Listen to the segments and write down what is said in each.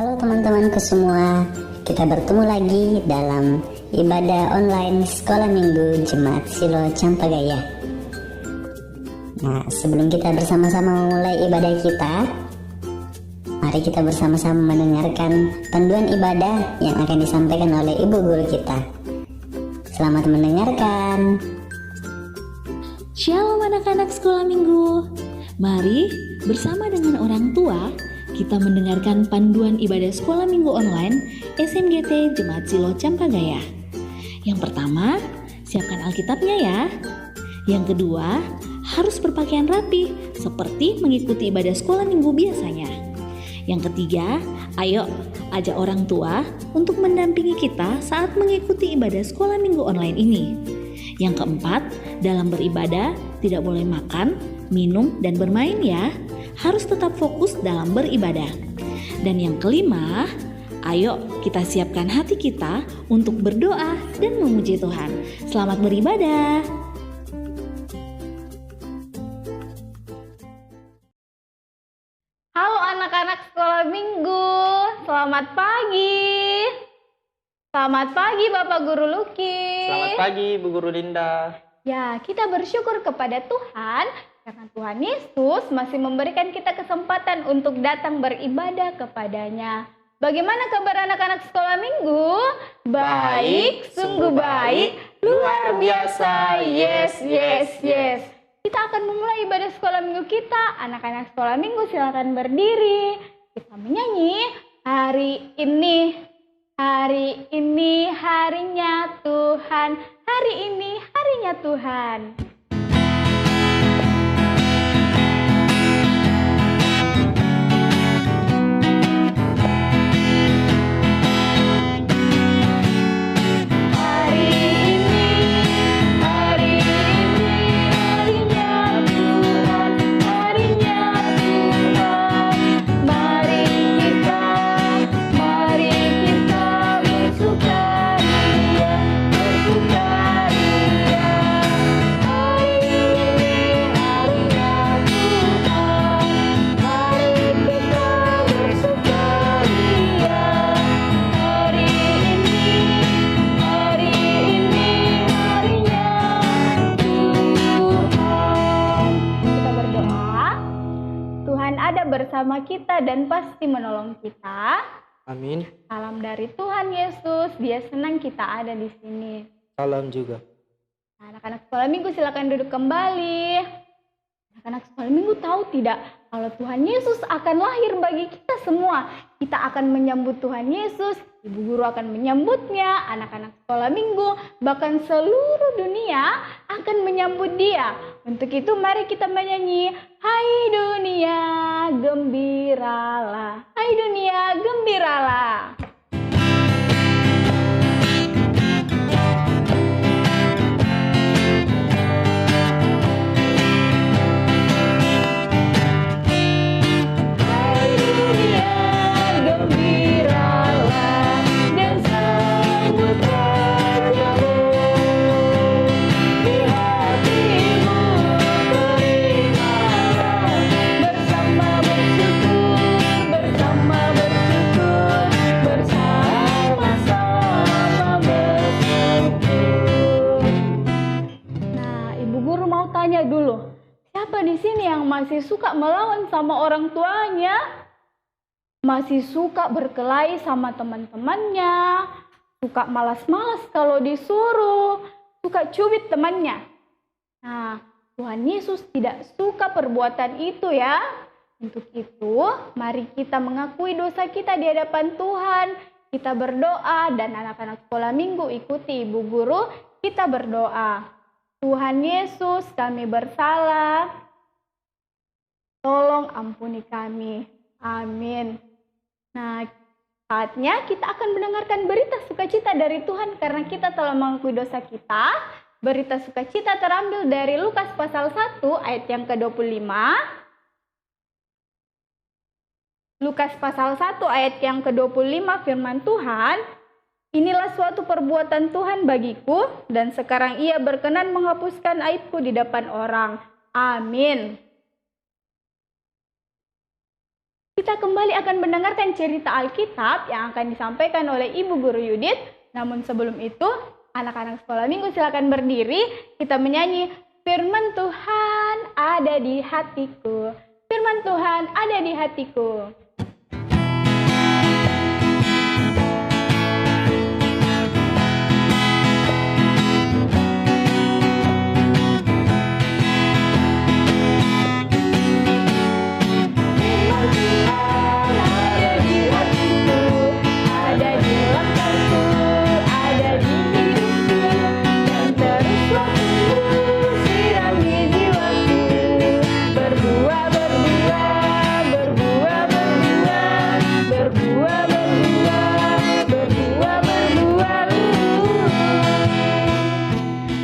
Halo teman-temanku semua, kita bertemu lagi dalam ibadah online Sekolah Minggu Jemaat Silo Campagaya. Nah, sebelum kita bersama-sama memulai ibadah kita, mari kita bersama-sama mendengarkan panduan ibadah yang akan disampaikan oleh Ibu Guru kita. Selamat mendengarkan. Shalom anak-anak sekolah minggu. Mari bersama dengan orang tua kita mendengarkan panduan ibadah sekolah minggu online SMGT Jemaat Silo Campagaya. Yang pertama, siapkan Alkitabnya ya. Yang kedua, harus berpakaian rapi seperti mengikuti ibadah sekolah minggu biasanya. Yang ketiga, ayo ajak orang tua untuk mendampingi kita saat mengikuti ibadah sekolah minggu online ini. Yang keempat, dalam beribadah tidak boleh makan, minum, dan bermain ya. Harus tetap fokus dalam beribadah. Dan yang kelima, ayo kita siapkan hati kita untuk berdoa dan memuji Tuhan. Selamat beribadah. Halo anak-anak sekolah minggu, selamat pagi. Selamat pagi Bapak Guru Luki. Selamat pagi Bu Guru Linda. Ya, kita bersyukur kepada Tuhan karena Tuhan Yesus masih memberikan kita kesempatan untuk datang beribadah kepadanya. Bagaimana kabar anak-anak sekolah minggu? Baik, sungguh baik, luar biasa. Yes, yes, yes. Kita akan memulai ibadah sekolah minggu kita. Anak-anak sekolah minggu silakan berdiri. Kita menyanyi hari ini harinya Tuhan. Hari ini harinya Tuhan. Bersama kita dan pasti menolong kita. Amin. Salam dari Tuhan Yesus, Dia senang kita ada di sini. Salam juga. Anak-anak sekolah minggu silakan duduk kembali. Anak-anak sekolah minggu tahu tidak kalau Tuhan Yesus akan lahir bagi kita semua. Kita akan menyambut Tuhan Yesus, Ibu Guru akan menyambutnya, anak-anak sekolah minggu, bahkan seluruh dunia akan menyambut Dia. Untuk itu mari kita menyanyi, hai dunia gembiralah, hai dunia gembiralah. Masih suka melawan sama orang tuanya, masih suka berkelahi sama teman-temannya, suka malas-malas kalau disuruh, suka cubit temannya. Nah, Tuhan Yesus tidak suka perbuatan itu ya. Untuk itu, mari kita mengakui dosa kita di hadapan Tuhan. Kita berdoa dan anak-anak sekolah minggu ikuti Ibu Guru, kita berdoa. Tuhan Yesus, kami bersalah. Tolong ampuni kami. Amin. Nah, saatnya kita akan mendengarkan berita sukacita dari Tuhan karena kita telah mengakui dosa kita. Berita sukacita terambil dari Lukas pasal 1 ayat yang ke-25. Lukas pasal 1 ayat yang ke-25 firman Tuhan, inilah suatu perbuatan Tuhan bagiku dan sekarang Ia berkenan menghapuskan aibku di depan orang. Amin. kita kembali akan mendengarkan cerita Alkitab yang akan disampaikan oleh Ibu Guru Yudit. Namun sebelum itu, anak-anak sekolah minggu silakan berdiri. Kita menyanyi Firman Tuhan ada di hatiku. Firman Tuhan ada di hatiku.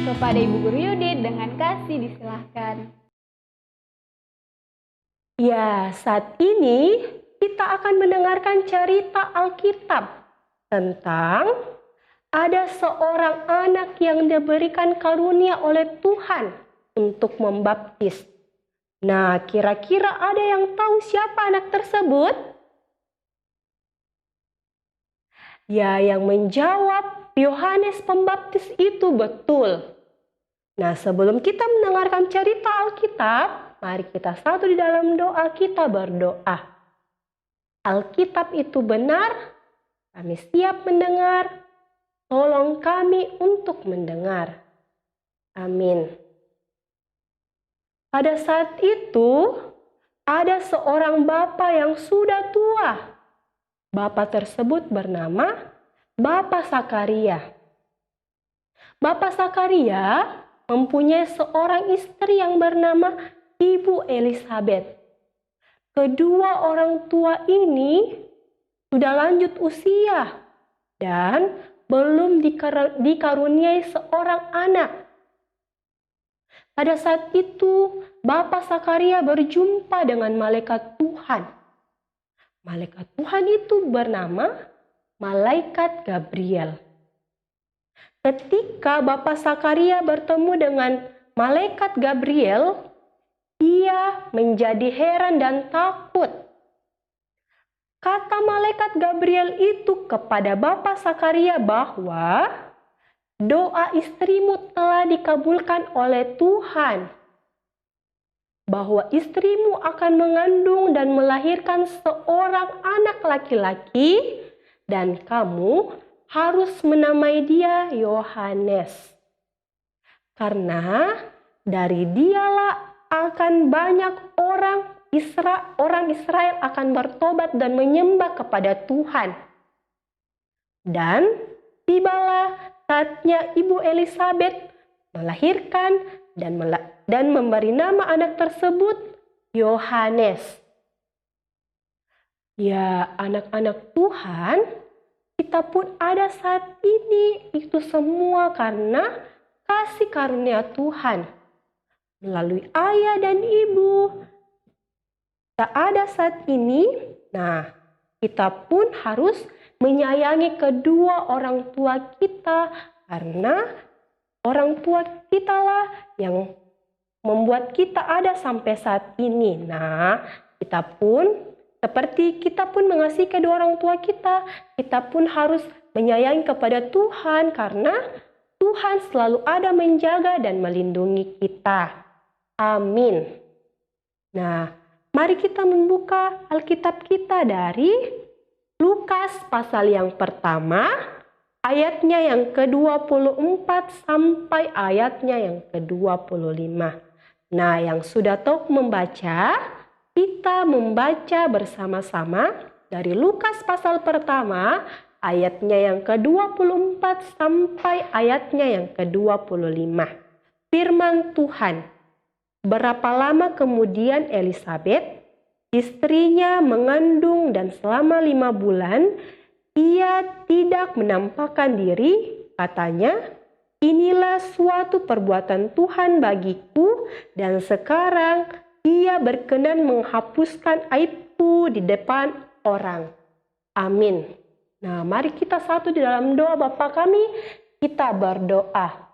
Kepada Ibu Guru Yudit dengan kasih disilahkan. Ya, saat ini kita akan mendengarkan cerita Alkitab tentang ada seorang anak yang diberikan karunia oleh Tuhan untuk membaptis. Nah, kira-kira ada yang tahu siapa anak tersebut? Ya, yang menjawab Yohanes Pembaptis itu betul. Nah, sebelum kita mendengarkan cerita Alkitab, mari kita satu di dalam doa, kita berdoa. Alkitab itu benar, kami siap mendengar, tolong kami untuk mendengar. Amin. Pada saat itu, ada seorang bapa yang sudah tua. Bapa tersebut bernama Bapa Sakaria. Bapa Sakaria mempunyai seorang istri yang bernama Ibu Elisabet. Kedua orang tua ini sudah lanjut usia dan belum dikaruniai seorang anak. Pada saat itu, Bapa Sakaria berjumpa dengan malaikat Tuhan. Malaikat Tuhan itu bernama Malaikat Gabriel. Ketika Bapa Sakaria bertemu dengan Malaikat Gabriel, ia menjadi heran dan takut. Kata Malaikat Gabriel itu kepada Bapa Sakaria bahwa doa istrimu telah dikabulkan oleh Tuhan. Bahwa istrimu akan mengandung dan melahirkan seorang anak laki-laki dan kamu harus menamai dia Yohanes. Karena dari dialah akan banyak orang Israel akan bertobat dan menyembah kepada Tuhan. Dan tibalah saatnya Ibu Elisabet melahirkan dan memberi nama anak tersebut Yohanes. Ya, anak-anak Tuhan, kita pun ada saat ini, itu semua karena kasih karunia Tuhan. Melalui ayah dan ibu, kita ada saat ini. Nah, kita pun harus menyayangi kedua orang tua kita, karena orang tua kita lah yang membuat kita ada sampai saat ini. Nah, kita pun seperti kita pun mengasihi kedua orang tua kita pun harus menyayangi kepada Tuhan karena Tuhan selalu ada menjaga dan melindungi kita. Amin. Nah, mari kita membuka Alkitab kita dari Lukas pasal yang pertama, ayatnya yang ke-24 sampai ayatnya yang ke-25. Nah, yang sudah tahu membaca, kita membaca bersama-sama dari Lukas pasal pertama, ayatnya yang ke-24 sampai ayatnya yang ke-25. Firman Tuhan. Berapa lama kemudian Elisabet, istrinya mengandung dan selama 5 bulan, ia tidak menampakkan diri, katanya, inilah suatu perbuatan Tuhan bagiku dan sekarang ia berkenan menghapuskan aibku di depan orang. Amin. Nah, mari kita satu di dalam doa Bapa kami, kita berdoa.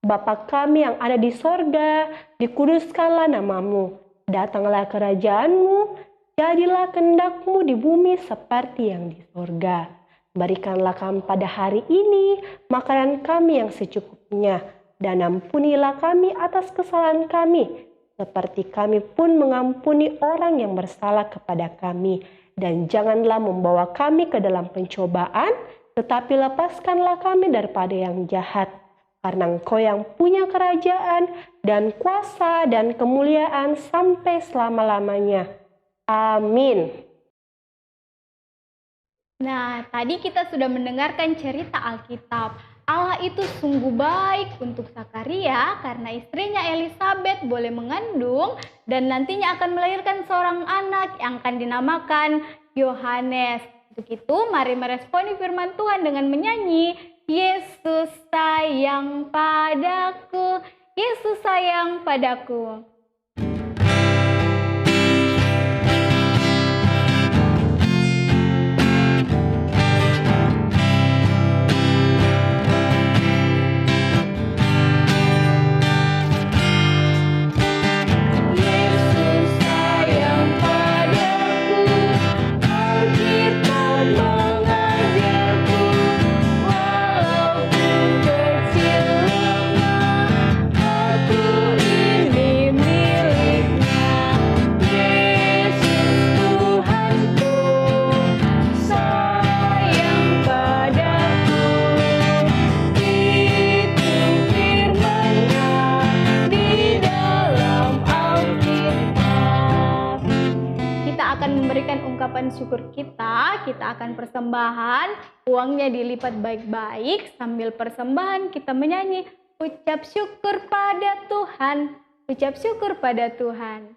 Bapa kami yang ada di sorga, dikuduskanlah namamu. Datanglah kerajaanmu, jadilah kehendak-Mu di bumi seperti yang di sorga. Berikanlah kami pada hari ini makanan kami yang secukupnya, dan ampunilah kami atas kesalahan kami, seperti kami pun mengampuni orang yang bersalah kepada kami. Dan janganlah membawa kami ke dalam pencobaan, tetapi lepaskanlah kami daripada yang jahat. Karena Engkau yang punya kerajaan dan kuasa dan kemuliaan sampai selama-lamanya. Amin. Nah, tadi kita sudah mendengarkan cerita Alkitab. Allah itu sungguh baik untuk Zakaria karena istrinya Elisabet boleh mengandung dan nantinya akan melahirkan seorang anak yang akan dinamakan Yohanes. Untuk itu, mari meresponi firman Tuhan dengan menyanyi, Yesus sayang padaku, Yesus sayang padaku. Syukur kita akan persembahan, uangnya dilipat baik-baik, sambil persembahan kita menyanyi, ucap syukur pada Tuhan, ucap syukur pada Tuhan.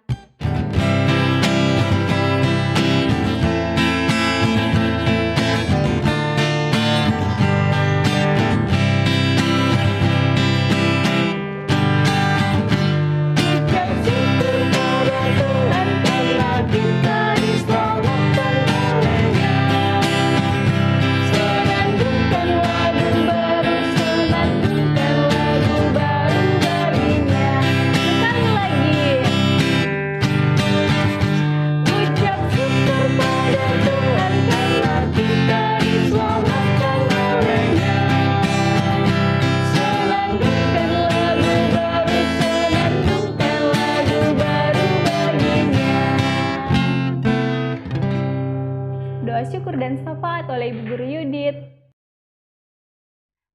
Syukur dan syafaat oleh Ibu Guru Yudit.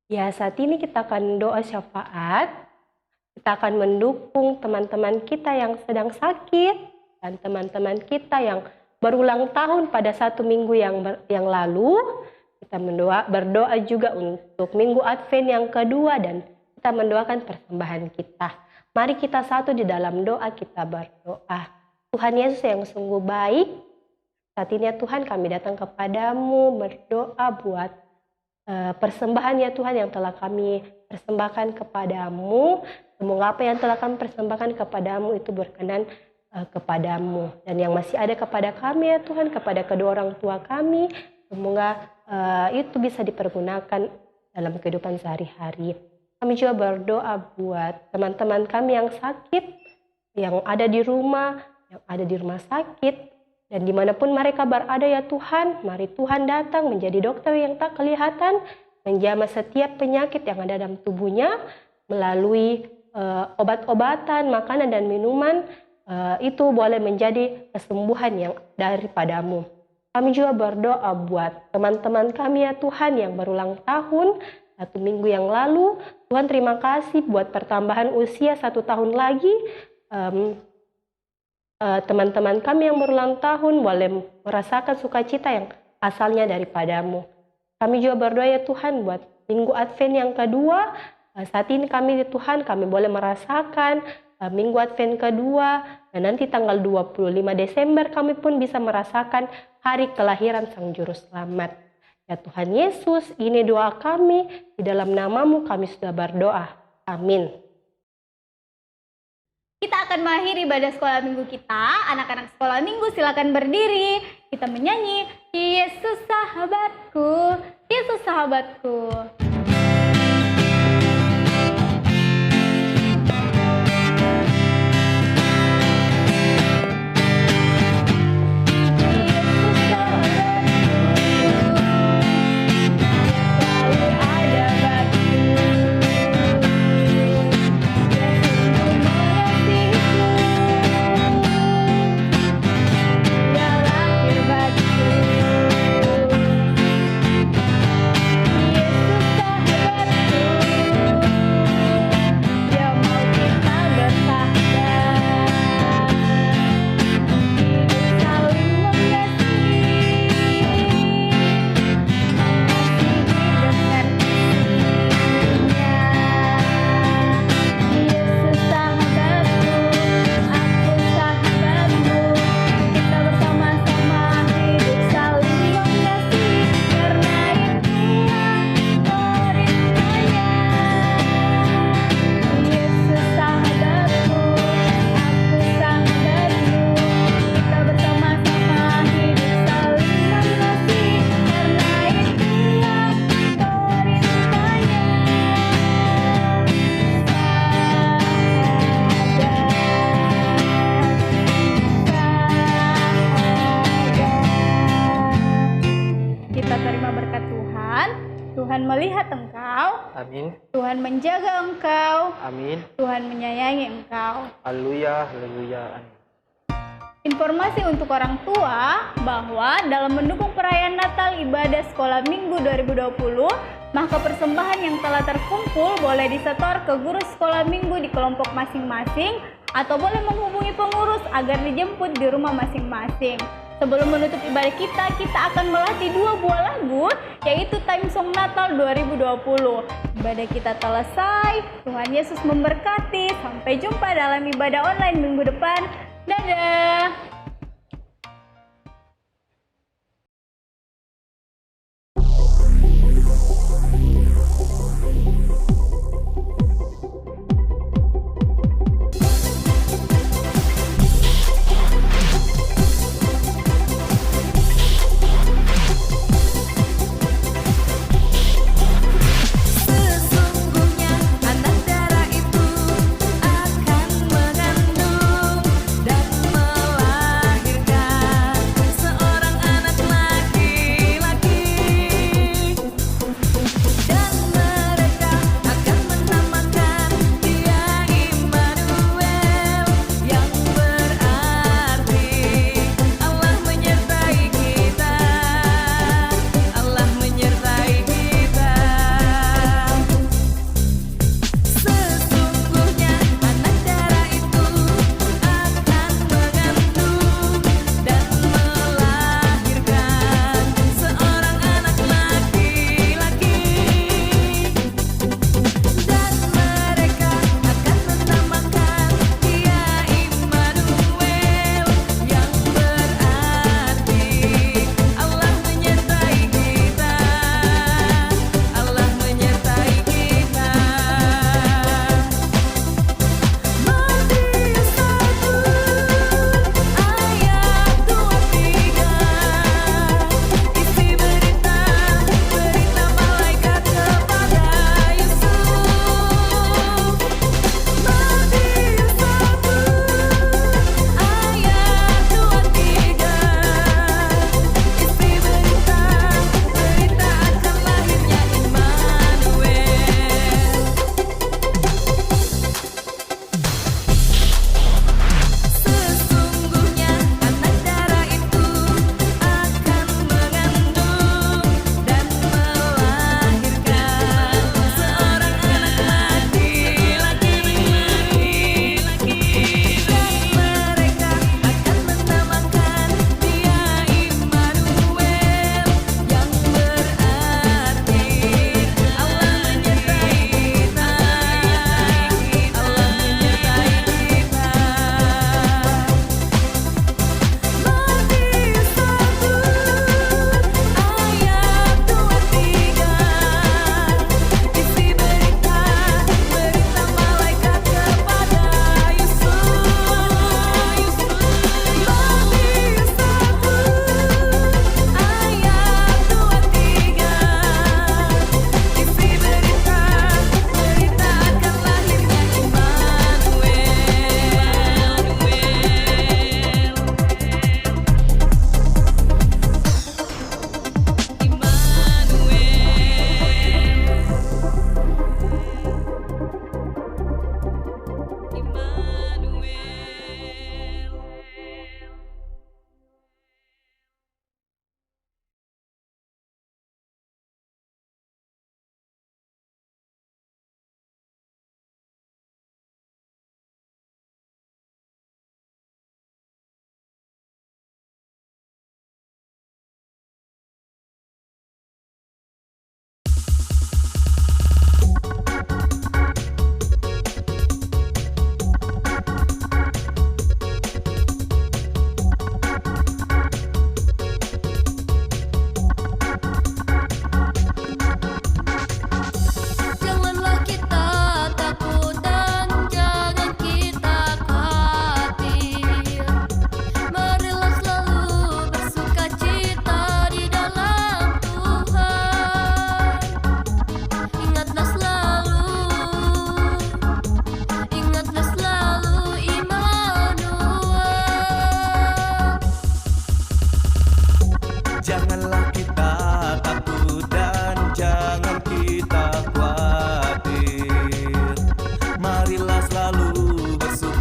Ya, saat ini kita akan doa syafaat. Kita akan mendukung teman-teman kita yang sedang sakit dan teman-teman kita yang berulang tahun pada 1 minggu yang lalu. Kita berdoa juga untuk minggu Advent yang kedua dan kita mendoakan persembahan kita. Mari kita satu di dalam doa, kita berdoa. Tuhan Yesus yang sungguh baik, saat ini ya Tuhan kami datang kepadamu berdoa buat persembahan ya Tuhan yang telah kami persembahkan kepadamu. Semoga apa yang telah kami persembahkan kepadamu itu berkenan kepadamu. Dan yang masih ada kepada kami ya Tuhan, kepada kedua orang tua kami, semoga itu bisa dipergunakan dalam kehidupan sehari-hari. Kami juga berdoa buat teman-teman kami yang sakit, yang ada di rumah sakit, dan dimanapun mereka berada ya Tuhan, mari Tuhan datang menjadi dokter yang tak kelihatan, menjamah setiap penyakit yang ada dalam tubuhnya, melalui obat-obatan, makanan dan minuman, itu boleh menjadi kesembuhan yang daripadamu. Kami juga berdoa buat teman-teman kami ya Tuhan yang berulang tahun, 1 minggu yang lalu. Tuhan terima kasih buat pertambahan usia 1 tahun lagi. Teman-teman kami yang berulang tahun boleh merasakan sukacita yang asalnya daripadamu. Kami juga berdoa ya Tuhan buat minggu Advent yang kedua. Saat ini kami Tuhan, kami boleh merasakan minggu Advent kedua, dan nanti tanggal 25 Desember kami pun bisa merasakan hari kelahiran Sang Juru Selamat. Ya Tuhan Yesus, ini doa kami, di dalam nama-Mu kami sudah berdoa. Amin. Kita akan mengakhiri ibadah sekolah minggu kita. Anak-anak sekolah minggu silakan berdiri. Kita menyanyi, Yesus sahabatku, Yesus sahabatku. Tuhan melihat engkau, Amin. Tuhan menjaga engkau, Amin. Tuhan menyayangi engkau. Haleluya, haleluya. Amin. Informasi untuk orang tua bahwa dalam mendukung perayaan Natal ibadah sekolah minggu 2020, maka persembahan yang telah terkumpul boleh disetor ke guru sekolah minggu di kelompok masing-masing atau boleh menghubungi pengurus agar dijemput di rumah masing-masing. Sebelum menutup ibadah kita akan melatih 2 buah lagu, yaitu Time Song Natal 2020. Ibadah kita selesai, Tuhan Yesus memberkati. Sampai jumpa dalam ibadah online minggu depan. Dadah! Sesungguhnya anak darah itu akan mengandung dan melahirkan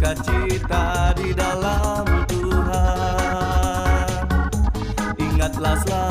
sukacita di dalam Tuhan. Ingatlah selalu